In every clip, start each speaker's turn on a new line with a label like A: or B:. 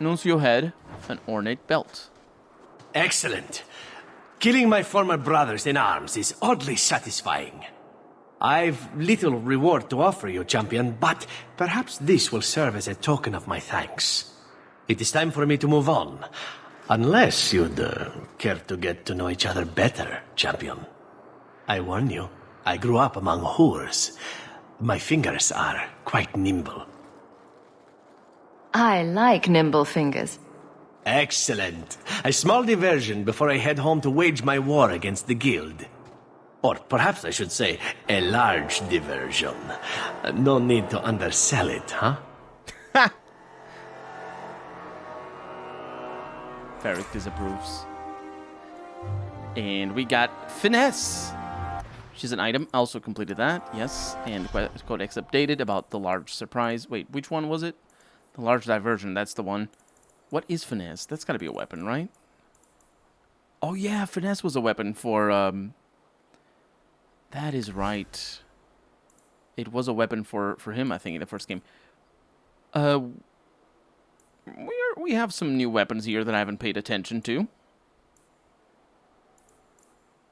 A: Nuncio had an ornate belt.
B: Excellent. Killing my former brothers in arms is oddly satisfying. I've little reward to offer you, champion, but perhaps this will serve as a token of my thanks. It is time for me to move on. Unless you'd care to get to know each other better, champion. I warn you, I grew up among whores. My fingers are quite nimble.
C: I like nimble fingers.
B: Excellent. A small diversion before I head home to wage my war against the guild. Or perhaps I should say, a large diversion. No need to undersell it, huh?
A: Ha! Varric disapproves. And we got Finesse. She's an item. Also completed that. Yes. And Codex updated about the large surprise. Wait, which one was it? The large diversion. That's the one. What is Finesse? That's got to be a weapon, right? Oh, yeah. Finesse was a weapon for... That is right. It was a weapon for him, I think, in the first game. We have some new weapons here that I haven't paid attention to.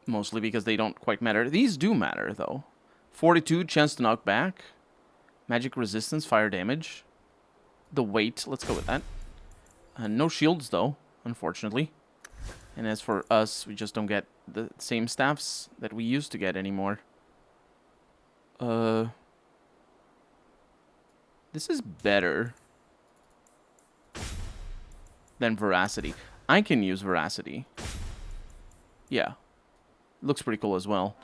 A: Mostly because they don't quite matter. These do matter, though. 42, chance to knock back. Magic resistance, fire damage. The weight, let's go with that. No shields, though, unfortunately. And as for us, we just don't get the same staffs that we used to get anymore. This is better than Veracity. I can use Veracity. Yeah. Looks pretty cool as well.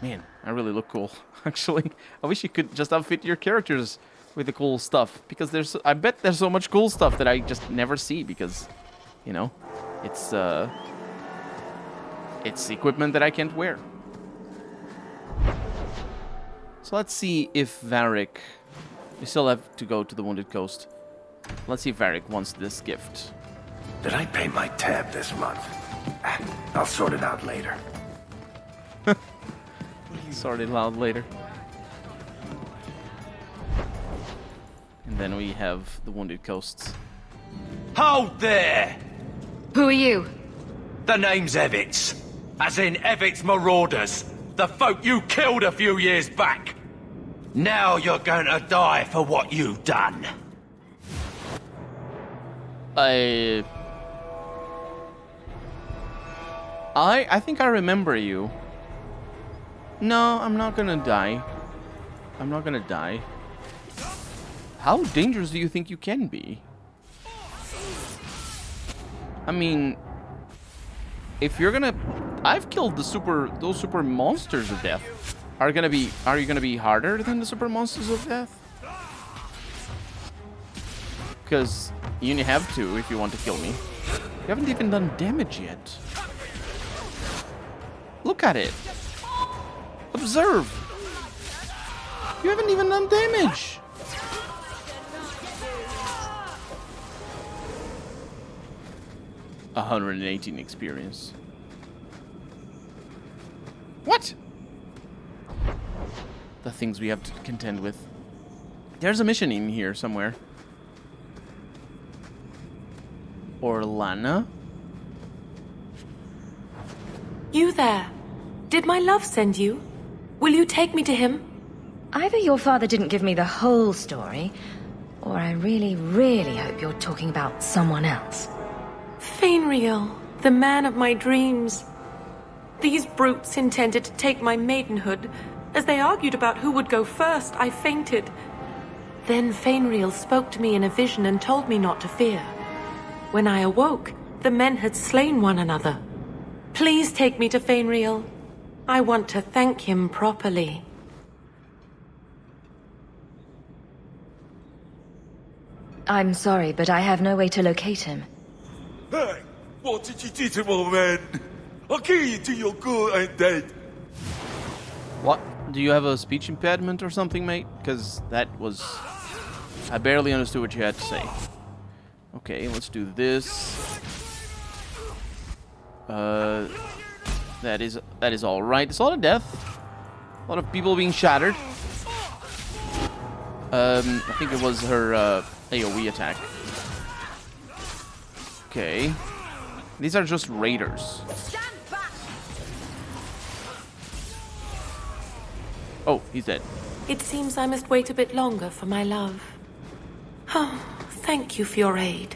A: Man, I really look cool, actually. I wish you could just outfit your characters with the cool stuff. Because I bet there's so much cool stuff that I just never see because, you know, it's equipment that I can't wear. So let's see if Varric... We still have to go to the Wounded Coast. Let's see if Varric wants this gift.
D: Did I pay my tab this month? I'll sort it out later.
A: Sort it out later. And then we have the Wounded Coasts.
B: Hold there!
C: Who are you?
B: The name's Evitz. As in Evitz Marauders. The folk you killed a few years back. Now you're going to die for what you've done.
A: I think I remember you. No, I'm not gonna die. I'm not gonna die. How dangerous do you think you can be? I mean, if you're gonna... I've killed those super monsters of death. Are you gonna be harder than the super monsters of death? Because you have to if you want to kill me. You haven't even done damage yet. Look at it. Observe. You haven't even done damage. $118 experience. What? The things we have to contend with. There's a mission in here somewhere. Orlana?
E: You there. Did my love send you? Will you take me to him?
C: Either your father didn't give me the whole story, or I really, really hope you're talking about someone else.
E: Fainriel, the man of my dreams. These brutes intended to take my maidenhood. As they argued about who would go first, I fainted. Then Fainriel spoke to me in a vision and told me not to fear. When I awoke, the men had slain one another. Please take me to Fainriel. I want to thank him properly.
C: I'm sorry, but I have no way to locate him.
F: Hey, what did you do to my man? I'll kill you till you're good and dead.
A: What? Do you have a speech impediment or something, mate? Because that was... I barely understood what you had to say. Okay, let's do this. That is all right. It's a lot of death. A lot of people being shattered. I think it was her AoE attack. Okay. These are just raiders. Oh, he's dead.
E: It seems I must wait a bit longer for my love. Oh, thank you for your aid.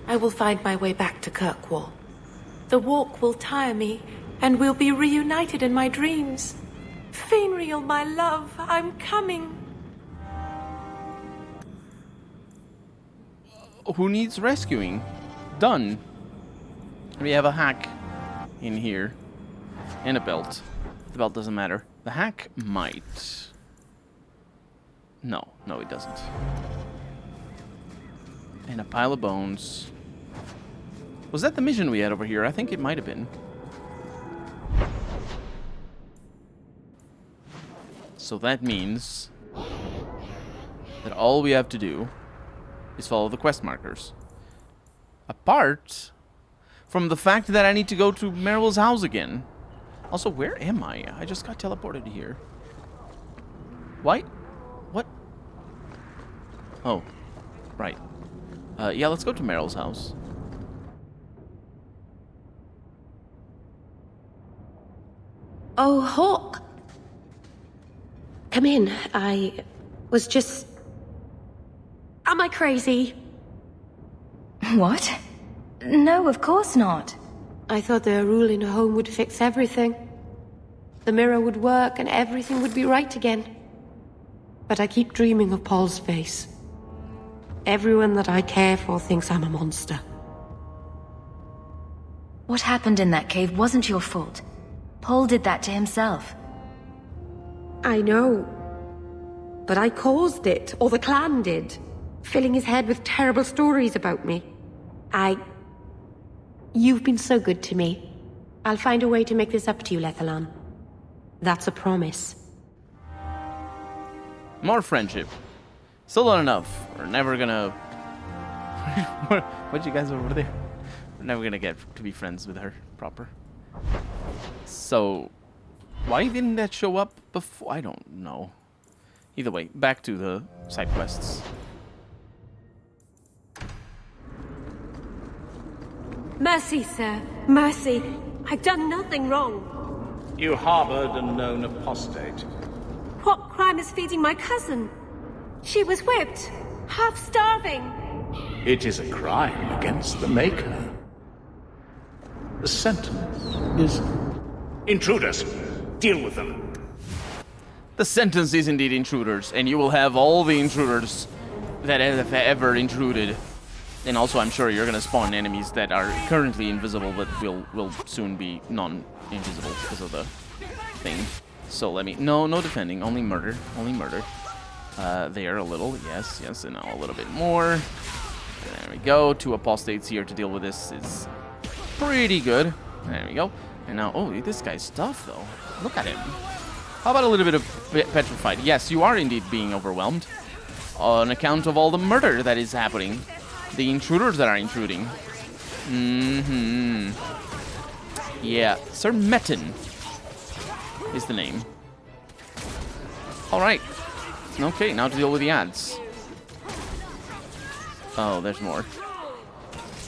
E: I will find my way back to Kirkwall. The walk will tire me, and we'll be reunited in my dreams. Fenriel, my love, I'm coming.
A: Who needs rescuing? Done. We have a hack in here. And a belt. The belt doesn't matter. The hack might. No, it doesn't. And a pile of bones. Was that the mission we had over here? I think it might have been. So that means that all we have to do is follow the quest markers. Apart from the fact that I need to go to Meryl's house again. Also, where am I? I just got teleported here. Why? What? Oh, right. Yeah, let's go to Meryl's house.
G: Oh, Hawk. Come in. I was just... Am I crazy?
C: What? No, of course not.
G: I thought their rule in a home would fix everything. The mirror would work and everything would be right again. But I keep dreaming of Paul's face. Everyone that I care for thinks I'm a monster.
C: What happened in that cave wasn't your fault. Paul did that to himself.
G: I know. But I caused it, or the clan did. Filling his head with terrible stories about me. You've been so good to me. I'll find a way to make this up to you, Lethalan. That's a promise.
A: More friendship. Still not enough. We're never gonna... What you guys over there? We're never gonna get to be friends with her proper. So, why didn't that show up before? I don't know. Either way, back to the side quests.
G: Mercy, sir. Mercy. I've done nothing wrong.
H: You harbored a known apostate.
G: What crime is feeding my cousin? She was whipped, half starving.
H: It is a crime against the Maker. The sentence is... Intruders! Deal with them.
A: The sentence is indeed intruders, and you will have all the intruders that have ever intruded. And also, I'm sure you're gonna spawn enemies that are currently invisible, but will soon be non-invisible because of the thing. So let me... No defending. Only murder. Only murder. There a little. Yes. And now a little bit more. There we go. 2 apostates here to deal with this is pretty good. There we go. And now... Oh, this guy's tough, though. Look at him. How about a little bit of petrified? Yes, you are indeed being overwhelmed. On account of all the murder that is happening. The intruders that are intruding. Yeah. Sir Metin is the name. Alright. Okay, now to deal with the ads. Oh, there's more.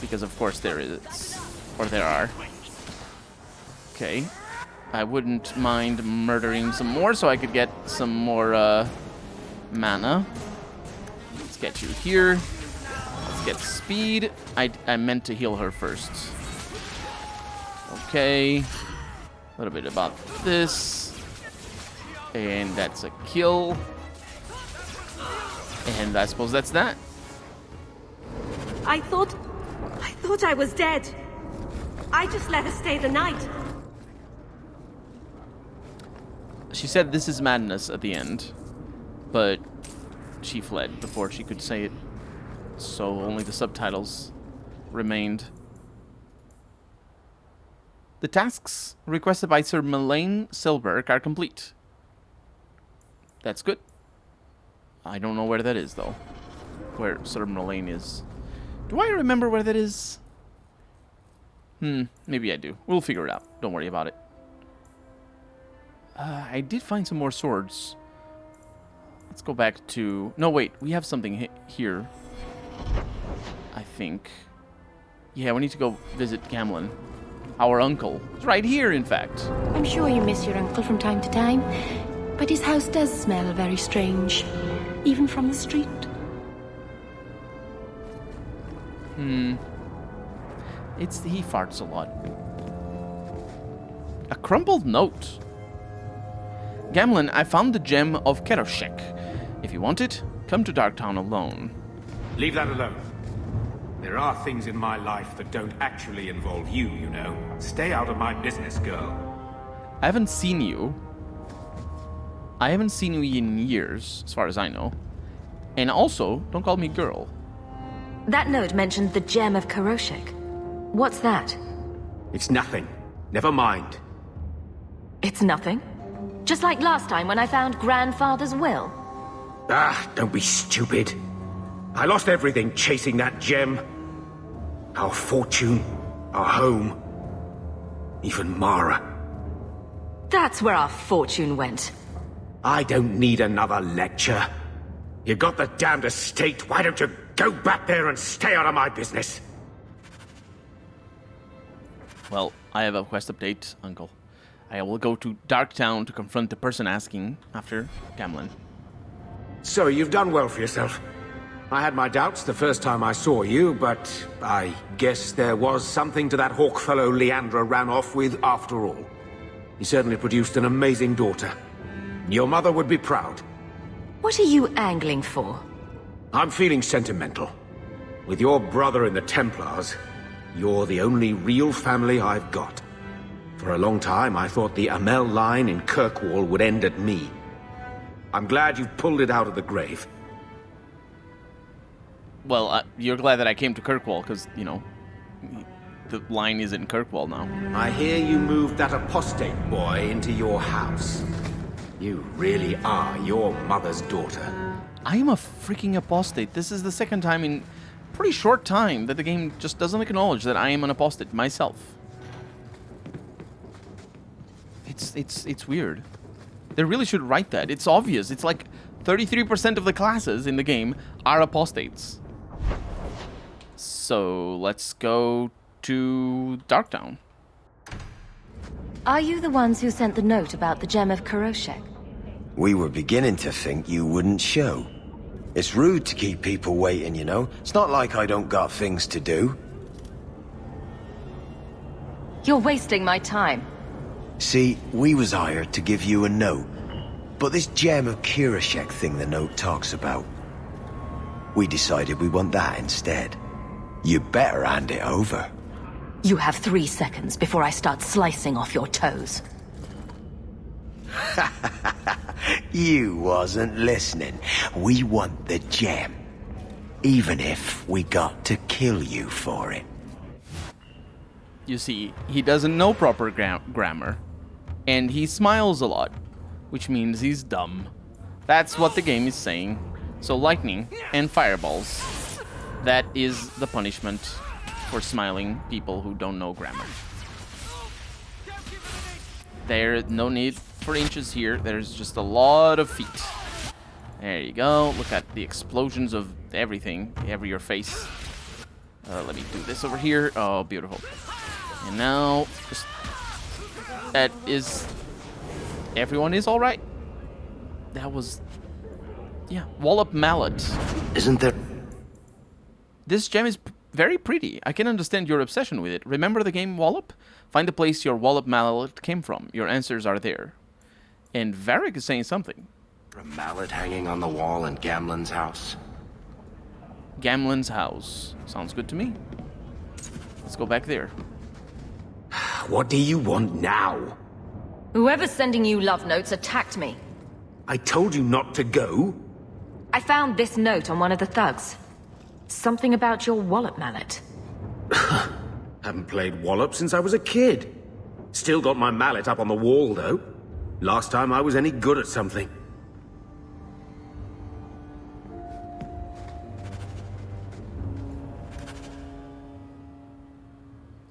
A: Because of course there is. Or there are. Okay. I wouldn't mind murdering some more so I could get some more mana. Let's get you here. Let's get speed. I meant to heal her first. Okay. A little bit about this. And that's a kill. And I suppose that's that.
G: I thought I was dead. I just let her stay the night.
A: She said this is madness at the end. But she fled before she could say it. So only the subtitles remained. The tasks requested by Sir Mallet Silberg are complete. That's good. I don't know where that is, though. Where Sir Mallet is. Do I remember where that is? Maybe I do. We'll figure it out. Don't worry about it. I did find some more swords. Let's go back to... No, wait. We have something here. I think. Yeah, we need to go visit Gamlen. Our uncle. It's right here, in fact.
G: I'm sure you miss your uncle from time to time, but his house does smell very strange, even from the street.
A: He farts a lot. A crumpled note. Gamlen, I found the gem of Kirkwall. If you want it, come to Darktown alone.
I: Leave that alone. There are things in my life that don't actually involve you, you know. Stay out of my business, girl.
A: I haven't seen you in years, as far as I know. And also, don't call me girl.
C: That note mentioned the gem of Kirkwall. What's that?
I: It's nothing. Never mind.
C: It's nothing. Just like last time when I found Grandfather's will.
B: Ah, don't be stupid. I lost everything chasing that gem. Our fortune, our home, even Mara.
C: That's where our fortune went.
B: I don't need another lecture. You got the damned estate, why don't you go back there and stay out of my business?
A: Well, I have a quest update, Uncle. I will go to Darktown to confront the person asking after Gamlen.
B: So you've done well for yourself. I had my doubts the first time I saw you, but I guess there was something to that hawk fellow Leandra ran off with after all. He certainly produced an amazing daughter. Your mother would be proud.
C: What are you angling for?
B: I'm feeling sentimental. With your brother in the Templars, you're the only real family I've got. For a long time, I thought the Amel line in Kirkwall would end at me. I'm glad you've pulled it out of the grave.
A: Well, you're glad that I came to Kirkwall, because, you know, the line is in Kirkwall now.
B: I hear you moved that apostate boy into your house. You really are your mother's daughter.
A: I am a freaking apostate. This is the second time in pretty short time that the game just doesn't acknowledge that I am an apostate myself. It's weird. They really should write that. It's obvious. It's like 33% of the classes in the game are apostates. So let's go to Darktown.
C: Are you the ones who sent the note about the gem of Kirkwall?
D: We were beginning to think you wouldn't show. It's rude to keep people waiting, you know? It's not like I don't got things to do.
C: You're wasting my time.
D: See, we was hired to give you a note. But this gem of Kirkwall thing the note talks about, we decided we want that instead. You better hand it over.
C: You have 3 seconds before I start slicing off your toes.
D: You wasn't listening. We want the gem. Even if we got to kill you for it.
A: You see, he doesn't know proper grammar. And he smiles a lot, which means he's dumb. That's what the game is saying. So lightning and fireballs. That is the punishment for smiling people who don't know grammar. There's no need for inches here. There's just a lot of feet. There you go. Look at the explosions of everything. Over your face. Let me do this over here. Oh, beautiful. And now, just... that is... everyone is alright. That was... yeah, Wallop Mallet.
D: Isn't there...
A: This gem is very pretty. I can understand your obsession with it. Remember the game Wallop? Find the place your Wallop Mallet came from. Your answers are there. And Varric is saying something.
D: A mallet hanging on the wall in Gamlen's house.
A: Gamlen's house. Sounds good to me. Let's go back there.
B: What do you want now?
C: Whoever's sending you love notes attacked me.
B: I told you not to go.
C: I found this note on one of the thugs. Something about your Wallop mallet.
B: Haven't played Wallop since I was a kid. Still got my mallet up on the wall, though. Last time I was any good at something.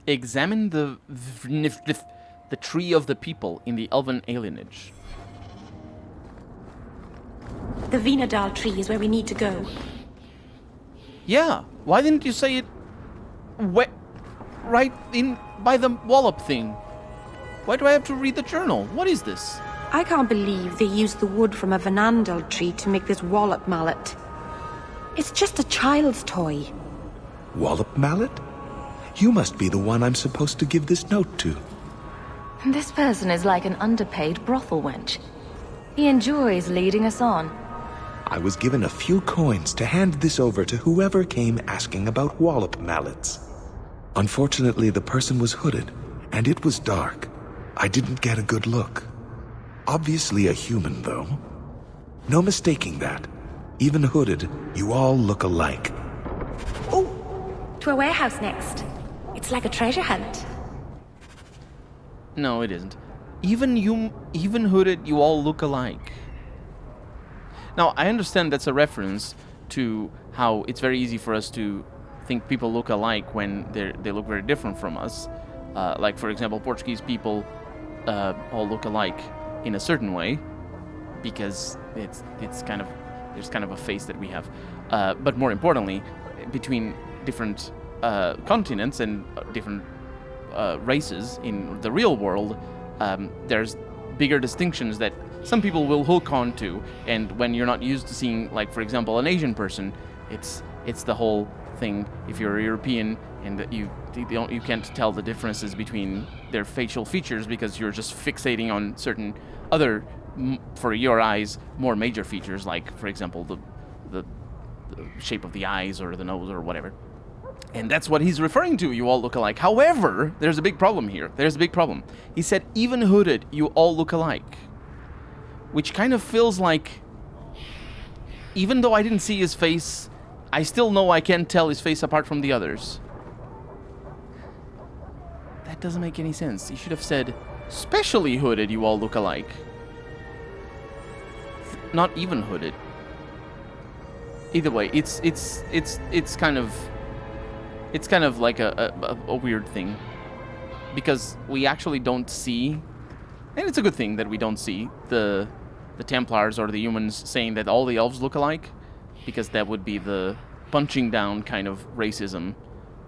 A: Examine the tree of the people in the elven alienage.
G: The Vinadal tree is where we need to go.
A: Yeah, why didn't you say it? right in by the Wallop thing. Why do I have to read the journal? What is this?
G: I can't believe they used the wood from a Vanandel tree to make this Wallop mallet. It's just a child's toy.
J: Wallop Mallet? You must be the one I'm supposed to give this note to.
C: This person is like an underpaid brothel wench. He enjoys leading us on.
J: I was given a few coins to hand this over to whoever came asking about Wallop Mallets. Unfortunately, the person was hooded, and it was dark. I didn't get a good look. Obviously a human, though. No mistaking that. Even hooded, you all look alike.
G: Oh, to a warehouse next. It's like a treasure hunt.
A: No, it isn't. Even hooded, you all look alike. Now, I understand that's a reference to how it's very easy for us to think people look alike when they look very different from us. Like, for example, Portuguese people all look alike in a certain way because it's kind of there's kind of a face that we have. But more importantly, between different continents and different races in the real world, there's bigger distinctions that some people will hook on to, and when you're not used to seeing, like, for example, an Asian person, it's the whole thing. If you're a European and you can't tell the differences between their facial features because you're just fixating on certain other, for your eyes, more major features, like, for example, the shape of the eyes or the nose or whatever. And that's what he's referring to. You all look alike. However, there's a big problem here. There's a big problem. He said, even hooded, you all look alike. Which kind of feels like, even though I didn't see his face, I still know I can't tell his face apart from the others. That doesn't make any sense. He should have said, especially hooded, you all look alike. Not even hooded. Either way, it's kind of like a weird thing, because we actually don't see, and it's a good thing that we don't see the Templars or the humans saying that all the elves look alike, because that would be the punching down kind of racism,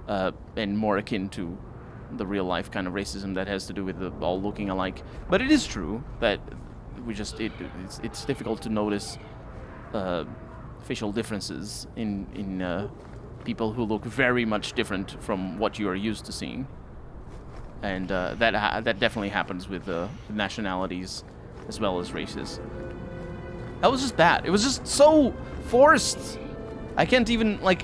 A: and more akin to the real life kind of racism that has to do with the all looking alike. But it is true that we just it's difficult to notice facial differences in people who look very much different from what you are used to seeing, and that definitely happens with nationalities as well as races. That was just bad. It was just so forced. I can't even make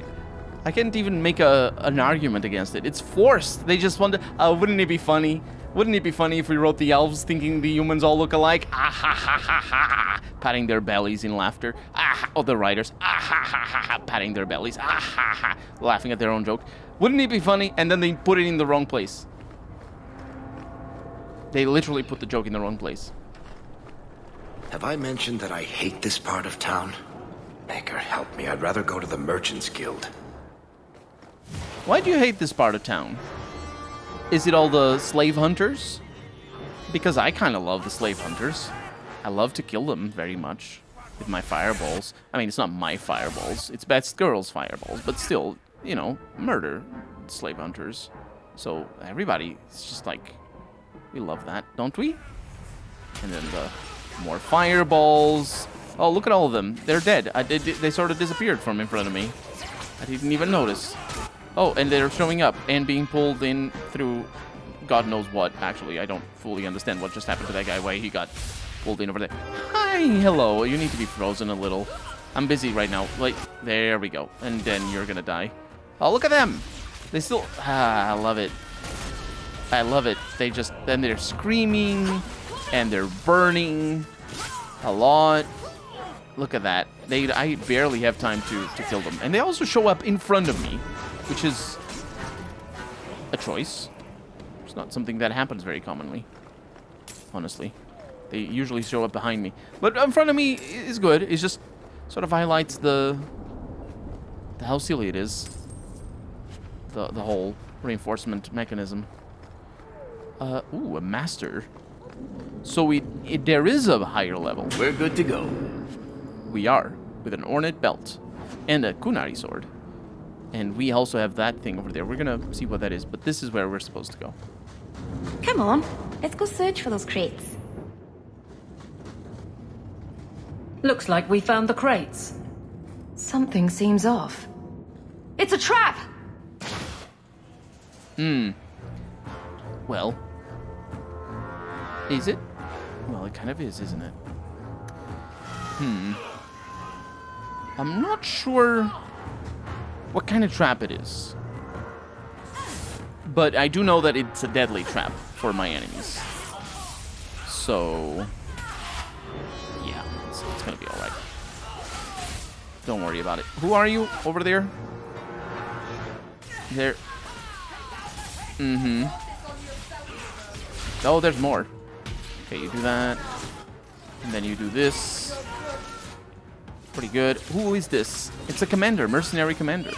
A: an argument against it. It's forced. They just want to. Wouldn't it be funny? Wouldn't it be funny if we wrote the elves thinking the humans all look alike? Ah ha ha ha ha! Patting their bellies in laughter. Ah ha! Oh, the writers. Ah ha ha ha ha! Patting their bellies. Ah ha ha! Laughing at their own joke. Wouldn't it be funny? And then they put it in the wrong place. They literally put the joke in the wrong place.
D: Have I mentioned that I hate this part of town? Maker, help me. I'd rather go to the Merchants Guild.
A: Why do you hate this part of town? Is it all the slave hunters? Because I kind of love the slave hunters. I love to kill them very much with my fireballs. I mean, it's not my fireballs. It's Best Girl's fireballs. But still, murder slave hunters. So everybody, it's just like, we love that, don't we? And then the more fireballs. Oh, look at all of them. They're dead. They sort of disappeared from in front of me. I didn't even notice. Oh, and they're showing up and being pulled in through God knows what, actually. I don't fully understand what just happened to that guy, why he got pulled in over there. Hi, hello. You need to be frozen a little. I'm busy right now. Like, there we go. And then you're gonna die. Oh, look at them. They still... I love it. I love it. Then they're screaming and they're burning a lot. Look at that. I barely have time to kill them. And they also show up in front of me, which is a choice. It's not something that happens very commonly, honestly. They usually show up behind me. But in front of me is good. It just sort of highlights the how silly it is. The whole reinforcement mechanism. Ooh, a master. So there is a higher level.
B: We're good to go.
A: We are, with an ornate belt and a kunari sword. And we also have that thing over there. We're gonna see what that is, but this is where we're supposed to go.
C: Come on, let's go search for those crates.
K: Looks like we found the crates.
C: Something seems off.
K: It's a trap!
A: Well. Is it? Well, it kind of is, isn't it? I'm not sure what kind of trap it is. But I do know that it's a deadly trap for my enemies. So... yeah, it's gonna be alright. Don't worry about it. Who are you over there? There. Oh, there's more. Okay, you do that. And then you do this. Pretty good. Who is this? It's a commander, mercenary commander.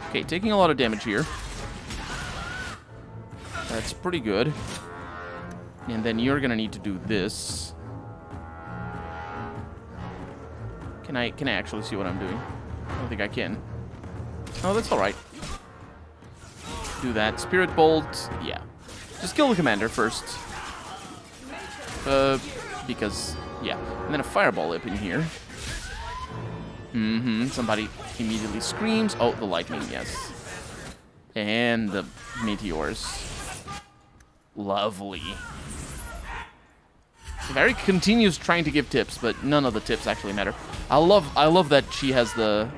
A: Okay, taking a lot of damage here. That's pretty good. And then you're gonna need to do this. Can I actually see what I'm doing? I don't think I can. Oh, that's alright. Do that. Spirit Bolt. Yeah. Just kill the commander first. Because, yeah. And then a fireball up in here. Somebody immediately screams. Oh, the lightning, yes. And the meteors. Lovely. Very continues trying to give tips, but none of the tips actually matter. I love that she has the...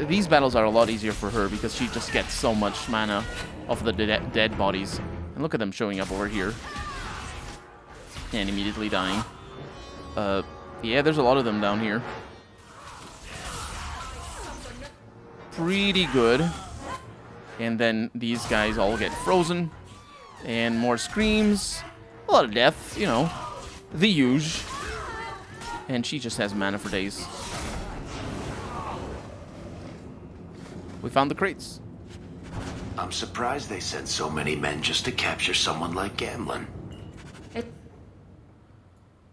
A: these battles are a lot easier for her because she just gets so much mana off the dead bodies. And look at them showing up over here. And immediately dying. Yeah, there's a lot of them down here. Pretty good. And then these guys all get frozen. And more screams. A lot of death, you know. The huge. And she just has mana for days. We found the crates.
L: I'm surprised they sent so many men just to capture someone like Gamlin.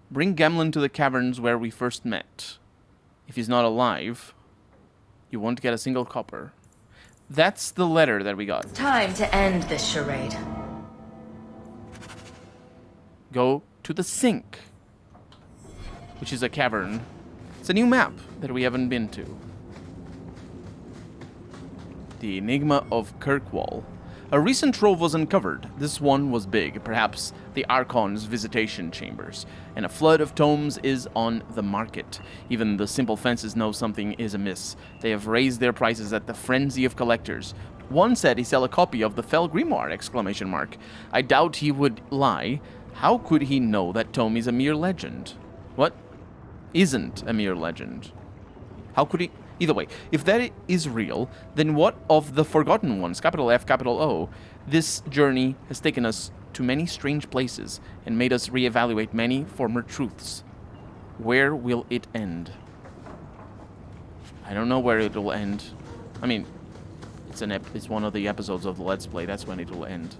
A: Bring Gamlin to the caverns where we first met. If he's not alive, you won't get a single copper. That's the letter that we got.
C: Time to end this charade.
A: Go to the Sink, which is a cavern. It's a new map that we haven't been to. The Enigma of Kirkwall. A recent trove was uncovered. This one was big, perhaps the Archon's visitation chambers, and a flood of tomes is on the market. Even the simple fences know something is amiss. They have raised their prices at the frenzy of collectors. One said he sell a copy of the Fell Grimoire! Exclamation mark. I doubt he would lie. How could he know that tome is a mere legend? What? Isn't a mere legend. How could he... Either way, if that is real, then what of the Forgotten Ones, capital F, capital O? This journey has taken us to many strange places and made us reevaluate many former truths. Where will it end? I don't know where it will end. I mean, it's one of the episodes of the Let's Play, that's when it will end.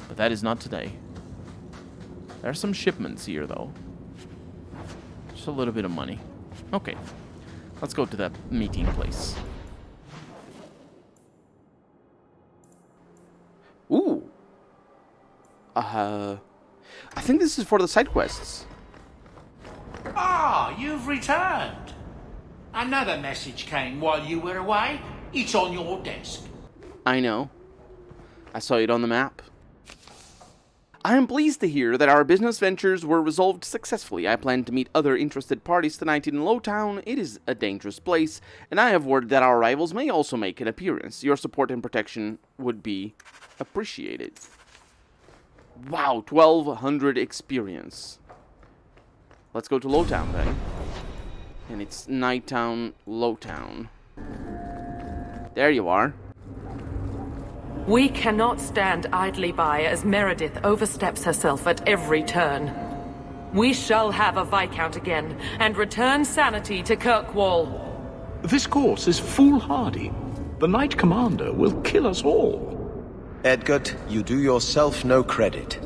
A: But that is not today. There are some shipments here, though. Just a little bit of money. Okay. Let's go to that meeting place. Ooh. I think this is for the side quests.
H: Ah, you've returned. Another message came while you were away. It's on your desk.
A: I know. I saw it on the map. I am pleased to hear that our business ventures were resolved successfully. I plan to meet other interested parties tonight in Lowtown. It is a dangerous place, and I have word that our rivals may also make an appearance. Your support and protection would be appreciated. Wow, 1200 experience. Let's go to Lowtown then. And it's Nighttown, Lowtown. There you are.
E: We cannot stand idly by as Meredith oversteps herself at every turn. We shall have a Viscount again, and return sanity to Kirkwall.
H: This course is foolhardy. The Knight Commander will kill us all.
D: Edgard, you do yourself no credit.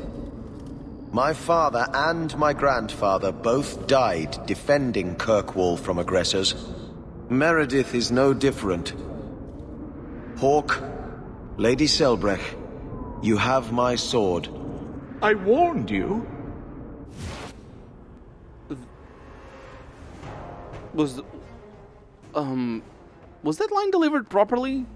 D: My father and my grandfather both died defending Kirkwall from aggressors. Meredith is no different. Hawk, Lady Selbrecht, you have my sword.
H: I warned you.
A: Was that line delivered properly?